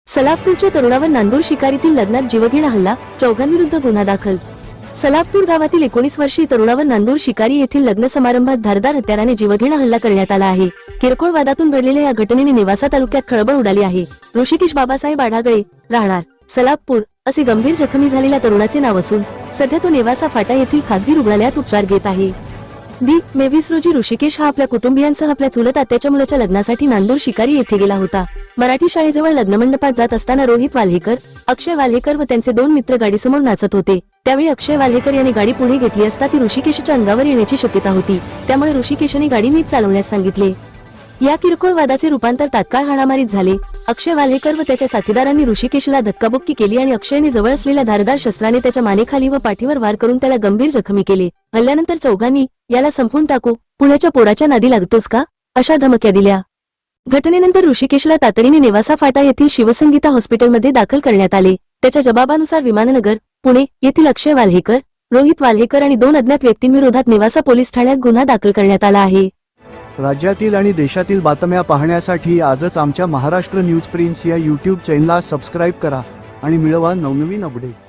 सलापपूरच्या तरुणावर नांदूर शिकारीतील लग्नात जीवघेणा हल्ला, चौघांविरुद्ध गुन्हा दाखल। सलापपूर गावातील 19 वर्षीय तरुणावर नांदूर शिकारी येथील लग्न समारंभात धारदार हत्याराने जीवघेणा हल्ला करण्यात आला आहे। किरकोळ वादातून घडलेल्या या घटनेने नेवासा तालुक्यात खळबळ उडाली आहे। ऋषिकेश बाबासाहेब आढागळे, राहणार सलापपूर, असे गंभीर जखमी झालेल्या तरुणाचे नाव असून सध्या तो नेवासा फाटा येथील खासगी रुग्णालयात उपचार घेत आहे। 20 रोजी ऋषिकेश हा आपल्या कुटुंबियांसह आपल्या चुलत आत्याच्या मुलाच्या लग्नासाठी नांदूर शिकारी येथे गेला होता। मराठी शाळेजवळ लग्नमंडपात जात असताना रोहित वाल्हेकर, अक्षय वाल्हेकर व त्यांचे 2 मित्र गाडीसमोर नाचत होते। त्यावेळी अक्षय वाल्हेकर यांनी गाडी पुढे घेतली असता ती ऋषिकेशच्या अंगावर येण्याची शक्यता होती, त्यामुळे ऋषिकेशने गाडी नीट चालवण्यास सांगितले। या किरकोळ वादाचे रूपांतर तात्काळ हाणामारीत झाले। अक्षय वाल्हेकर व त्याच्या साथीदारांनी ऋषिकेशला धक्काबुक्की केली आणि अक्षयने जवळ असलेल्या धारदार शस्त्राने त्याच्या मानेखाली व पाठीवर वार करून त्याला गंभीर जखमी केले। हल्ल्यानंतर चौघांनी याला संपवून टाकू, पुण्याच्या पोराच्या नादी लागतोस का, अशा धमक्या दिल्या। घटनेनंतर ऋषिकेशला तातडीने नेवासा फाटा येथील शिवसंगीता हॉस्पिटलमध्ये दाखल करण्यात आले। त्याच्या जबाबानुसार विमाननगर, पुणे येथील अक्षय वाल्हेकर, रोहित वाल्हेकर आणि 2 अज्ञात व्यक्तींविरोधात नेवासा पोलीस ठाण्यात गुन्हा दाखल करण्यात आला आहे। राज्यातील आणि देशातील बातम्या पाहण्यासाठी आजच आमच्या महाराष्ट्र न्यूज प्रिन्स या YouTube चॅनलला सबस्क्राइब करा आणि मिळवा नवनवीन अपडेट।